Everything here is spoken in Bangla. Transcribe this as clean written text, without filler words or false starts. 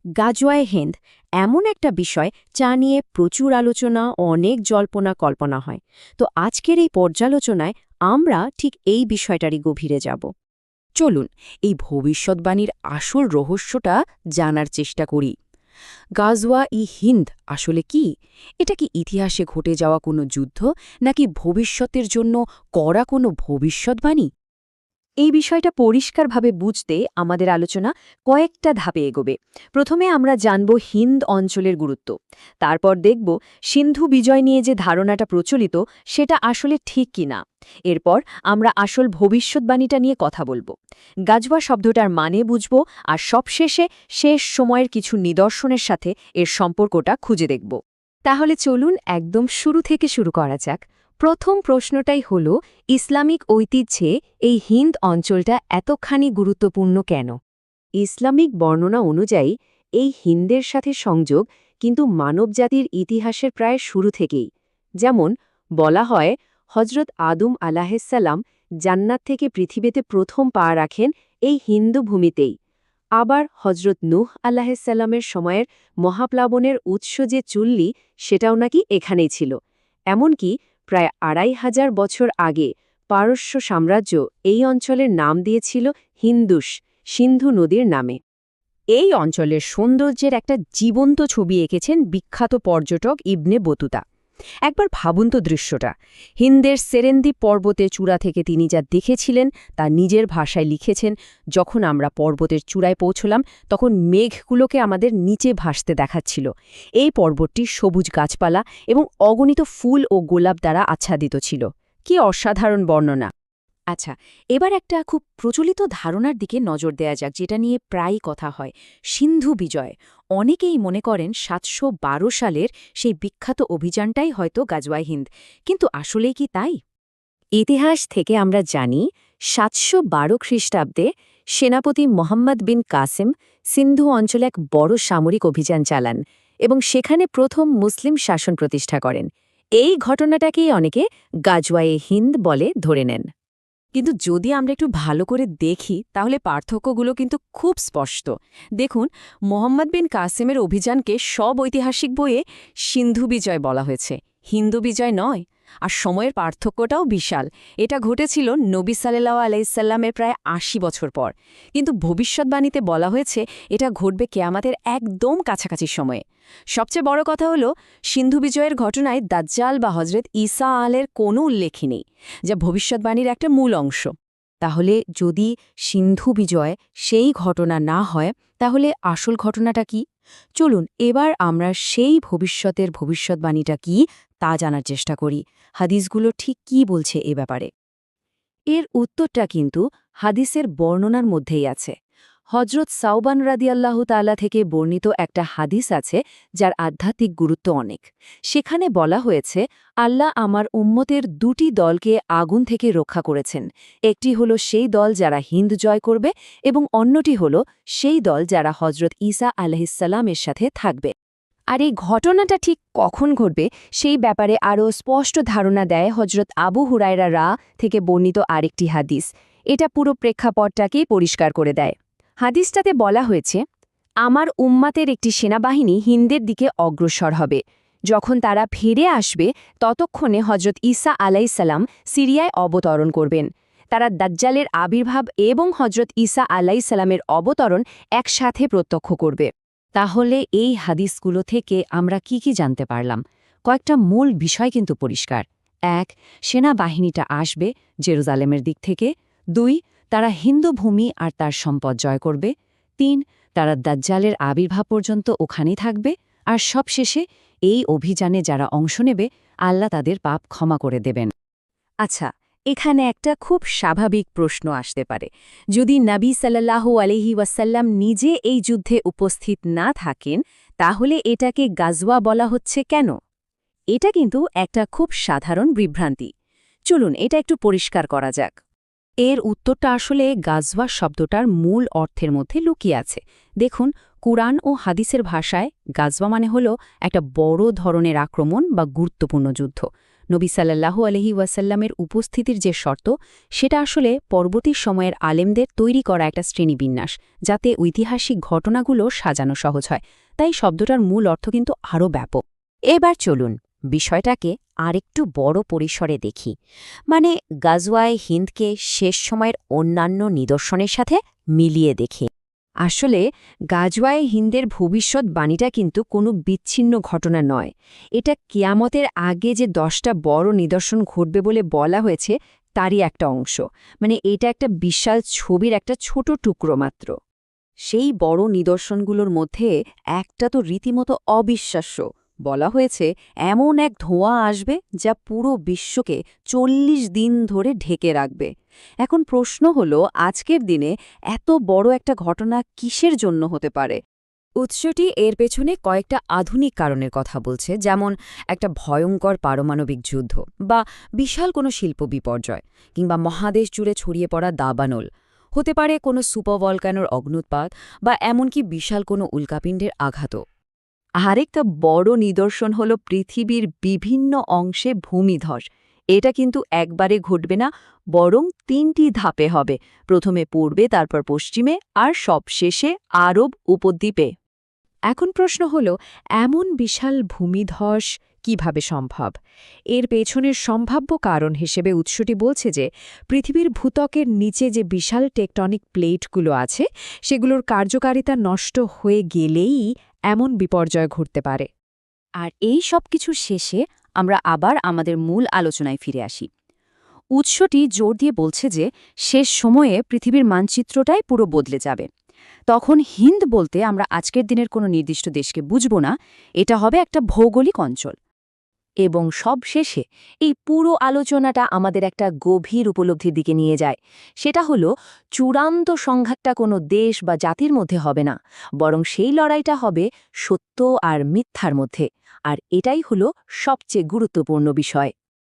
গাজওয়ায়ে হিন্দ এমন একটা বিষয় যা নিয়ে প্রচুর আলোচনা, অনেক জল্পনা কল্পনা হয়। তো আজকের এই পর্যালোচনায় আমরা ঠিক এই বিষয়টারই গভীরে যাব। চলুন এই ভবিষ্যৎবাণীর আসল রহস্যটা জানার চেষ্টা করি। গাজওয়া-ই-হিন্দ আসলে কি? এটা কি ইতিহাসে ঘটে যাওয়া কোনো যুদ্ধ, নাকি ভবিষ্যতের জন্য করা কোনো ভবিষ্যৎবাণী? এই বিষয়টা পরিষ্কারভাবে বুঝতে আমাদের আলোচনা কয়েকটা ধাপে এগোবে। প্রথমে আমরা জানব হিন্দ অঞ্চলের গুরুত্ব। তারপর দেখব সিন্ধু বিজয় নিয়ে যে ধারণাটা প্রচলিত সেটা আসলে ঠিক কিনা। এরপর আমরা আসল ভবিষ্যৎবাণীটা নিয়ে কথা বলবো। গাজওয়া শব্দটার মানে বুঝব, আর সবশেষে শেষ সময়ের কিছু নিদর্শনের সাথে এর সম্পর্কটা খুঁজে দেখব। তাহলে চলুন একদম শুরু থেকে শুরু করা যাক। প্রথম প্রশ্নটাই হল, ইসলামিক ঐতিহ্যে এই হিন্দ অঞ্চলটা এতখানি গুরুত্বপূর্ণ কেন? ইসলামিক বর্ণনা অনুযায়ী এই হিন্দের সাথে সংযোগ কিন্তু মানবজাতির ইতিহাসের প্রায় শুরু থেকেই। যেমন বলা হয়, হজরত আদম আলাহিসাল্লাম জান্নাত থেকে পৃথিবীতে প্রথম পা রাখেন এই হিন্দু ভূমিতেই। আবার হজরত নূহ আলাহিসাল্লামের সময়ের মহাপ্লাবনের উৎস যে চুল্লি, সেটাও নাকি এখানেই ছিল। এমনকি প্রায় ২৫০০ বছর আগে পারস্য সাম্রাজ্য এই অঞ্চলের নাম দিয়েছিল হিন্দুস, সিন্ধু নদীর নামে। এই অঞ্চলের সৌন্দর্যের একটা জীবন্ত ছবি এঁকেছেন বিখ্যাত পর্যটক ইবনে বতুতা। একবার ভাবুন তো দৃশ্যটা। হিন্দের সেরেন্দি পর্বতের চূড়া থেকে তিনি যা দেখেছিলেন তা নিজের ভাষায় লিখেছেন। যখন আমরা পর্বতের চূড়ায় পৌঁছলাম, তখন মেঘগুলোকে আমাদের নিচে ভাসতে দেখাচ্ছিল। এই পর্বতটি সবুজ গাছপালা এবং অগণিত ফুল ও গোলাপ দ্বারা আচ্ছাদিত ছিল। কি অসাধারণ বর্ণনা! আচ্ছা, এবার একটা খুব প্রচলিত ধারণার দিকে নজর দেয়া যাক, যেটা নিয়ে প্রায়ই কথা হয়, সিন্ধু বিজয়। অনেকেই মনে করেন ৭১২ সালের সেই বিখ্যাত অভিযানটাই হয়তো গাজওয়ায়ে হিন্দ। কিন্তু আসলেই কি তাই? ইতিহাস থেকে আমরা জানি ৭১২ খ্রিস্টাব্দে সেনাপতি মোহাম্মদ বিন কাসেম সিন্ধু অঞ্চলে এক বড় সামরিক অভিযান চালান এবং সেখানে প্রথম মুসলিম শাসন প্রতিষ্ঠা করেন। এই ঘটনাটাকেই অনেকে গাজওয়ায়ে হিন্দ বলে ধরে নেন। কিন্তু যদি আমরা একটু ভালো করে দেখি, তাহলে পার্থক্যগুলো কিন্তু খুব স্পষ্ট। দেখুন, মোহাম্মদ বিন কাসেমের অভিযানকে সব ঐতিহাসিক বইয়ে সিন্ধু বিজয় বলা হয়েছে, হিন্দু বিজয় নয়। আর সময়ের পার্থক্যটাও বিশাল। এটা ঘটেছিল নবী সাল্লাল্লাহু আলাইহি সাল্লামের প্রায় ৮০ বছর পর। কিন্তু ভবিষ্যৎবাণীতে বলা হয়েছে এটা ঘটবে কিয়ামতের একদম কাছাকাছি সময়ে। সবচেয়ে বড় কথা হলো, সিন্ধু বিজয়ের ঘটনায় দাজ্জাল বা হজরত ঈসা আলের কোনো উল্লেখই নেই, যা ভবিষ্যৎবাণীর একটা মূল অংশ। তাহলে যদি সিন্ধু বিজয় সেই ঘটনা না হয়, তাহলে আসল ঘটনাটা কি? চলুন এবার আমরা সেই ভবিষ্যতের ভবিষ্যৎবাণীটা কি তা জানার চেষ্টা করি। হাদিসগুলো ঠিক কি বলছে এ ব্যাপারে? এর উত্তরটা কিন্তু হাদিসের বর্ণনার মধ্যেই আছে। হজরত সাওবান রাদিয়াল্লাহু তাআলা থেকে বর্ণিত একটা হাদিস আছে যার আধ্যাত্মিক গুরুত্ব অনেক। সেখানে বলা হয়েছে, আল্লাহ আমার উম্মতের দুটি দলকে আগুন থেকে রক্ষা করেছেন। একটি হলো সেই দল যারা হিন্দ জয় করবে এবং অন্যটি হলো সেই দল যারা হজরত ঈসা আলাইহিসসালামের সাথে থাকবে। আর এই ঘটনাটা ঠিক কখন ঘটবে সেই ব্যাপারে আরও স্পষ্ট ধারণা দেয় হজরত আবু হুরায়রা থেকে বর্ণিত আরেকটি হাদিস। এটা পুরো প্রেক্ষাপটটাকেই পরিষ্কার করে দেয়। হাদিসটাতে বলা হয়েছে, আমার উম্মাতের একটি সেনাবাহিনী হিন্দের দিকে অগ্রসর হবে। যখন তারা ফিরে আসবে, ততক্ষণে হজরত ঈসা আলাইসাল্লাম সিরিয়ায় অবতরণ করবেন। তারা দাজ্জালের আবির্ভাব এবং হজরত ঈসা আলাইসাল্লামের অবতরণ একসাথে প্রত্যক্ষ করবে। তাহলে এই হাদিসগুলো থেকে আমরা কি জানতে পারলাম? কয়েকটা মূল বিষয় কিন্তু পরিষ্কার। ১. সেনাবাহিনীটা আসবে জেরুজালেমের দিক থেকে। ২. তারা হিন্দু ভূমি আর তার সম্পদ জয় করবে। ৩. তারা দাজ্জালের আবির্ভাব পর্যন্ত ওখানেই থাকবে। আর সবশেষে এই অভিযানে যারা অংশ নেবে, আল্লাহ তাদের পাপ ক্ষমা করে দেবেন। আচ্ছা, এখানে একটা খুব স্বাভাবিক প্রশ্ন আসতে পারে। যদি নবী সাল্লাল্লাহু আলাইহি ওয়াসাল্লাম নিজে এই যুদ্ধে উপস্থিত না থাকেন, তাহলে এটাকে গাজওয়া বলা হচ্ছে কেন? এটা কিন্তু একটা খুব সাধারণ বিভ্রান্তি। চলুন এটা একটু পরিষ্কার করা যাক। এর উত্তরটা আসলে গাজওয়া শব্দটার মূল অর্থের মধ্যে লুকিয়ে আছে। দেখুন, কুরআন ও হাদিসের ভাষায় গাজওয়া মানে হল একটা বড় ধরনের আক্রমণ বা গুরুত্বপূর্ণ যুদ্ধ। নবী সাল্লাল্লাহু আলাইহি ওয়াসাল্লামের উপস্থিতির যে শর্ত সেটা আসলে পরবর্তী সময়ের আলেমদের তৈরি করা একটা শ্রেণীবিন্যাস, যাতে ঐতিহাসিক ঘটনাগুলো সাজানো সহজ হয়। তাই শব্দটার মূল অর্থ কিন্তু আরও ব্যাপক। এবার চলুন বিষয়টাকে আরেকটু বড় পরিসরে দেখি, মানে গাজওয়ায়ে হিন্দকে শেষ সময়ের অন্যান্য নিদর্শনের সাথে মিলিয়ে দেখি। আসলে গাজওয়ায়ে হিন্দের ভবিষ্যৎবাণীটা কিন্তু কোনো বিচ্ছিন্ন ঘটনা নয়। এটা কিয়ামতের আগে যে 10টা বড় নিদর্শন ঘটবে বলে বলা হয়েছে তারই একটা অংশ, মানে এটা একটা বিশাল ছবির একটা ছোট টুকরো মাত্র। সেই বড় নিদর্শনগুলোর মধ্যে একটা তো রীতিমতো অবিশ্বাস্য। বলা হয়েছে এমন এক ধোঁয়া আসবে যা পুরো বিশ্বকে 40 দিন ধরে ঢেকে রাখবে। এখন প্রশ্ন হলো, আজকের দিনে এত বড় একটা ঘটনা কিসের জন্য হতে পারে? উৎসটি এর পেছনে কয়েকটা আধুনিক কারণের কথা বলছে, যেমন একটা ভয়ঙ্কর পারমাণবিক যুদ্ধ, বা বিশাল কোনো শিল্প বিপর্যয়, কিংবা মহাদেশ জুড়ে ছড়িয়ে পড়া দাবানল। হতে পারে কোনো সুপারভলকানোর অগ্নুৎপাত, বা এমনকি বিশাল কোনো উল্কাপিণ্ডের আঘাতও। আরেকটা বড় নিদর্শন হল পৃথিবীর বিভিন্ন অংশে ভূমিধস। এটা কিন্তু একবারে ঘটবে না, বরং 3টি ধাপে হবে। প্রথমে পূর্বে, তারপর পশ্চিমে, আর সবশেষে আরব উপদ্বীপে। এখন প্রশ্ন হল, এমন বিশাল ভূমিধস কিভাবে সম্ভব? এর পেছনের সম্ভাব্য কারণ হিসেবে উৎসটি বলছে যে পৃথিবীর ভূত্বকের নিচে যে বিশাল টেকটনিক প্লেটগুলো আছে সেগুলোর কার্যকারিতা নষ্ট হয়ে গেলেই এমন বিপর্যয় ঘটতে পারে। আর এই সব কিছুর শেষে আমরা আবার আমাদের মূল আলোচনায় ফিরে আসি। উৎসটি জোর দিয়ে বলছে যে শেষ সময়ে পৃথিবীর মানচিত্রটাই পুরো বদলে যাবে। তখন হিন্দ বলতে আমরা আজকের দিনের কোনো নির্দিষ্ট দেশকে বুঝব না, এটা হবে একটা ভৌগোলিক অঞ্চল। এবং সবশেষে এই পুরো আলোচনাটা আমাদের একটা গভীর উপলব্ধির দিকে নিয়ে যায়। সেটা হলো, চূড়ান্ত সংঘাতটা কোনো দেশ বা জাতির মধ্যে হবে না, বরং সেই লড়াইটা হবে সত্য আর মিথ্যার মধ্যে। আর এটাই হলো সবচেয়ে গুরুত্বপূর্ণ বিষয়।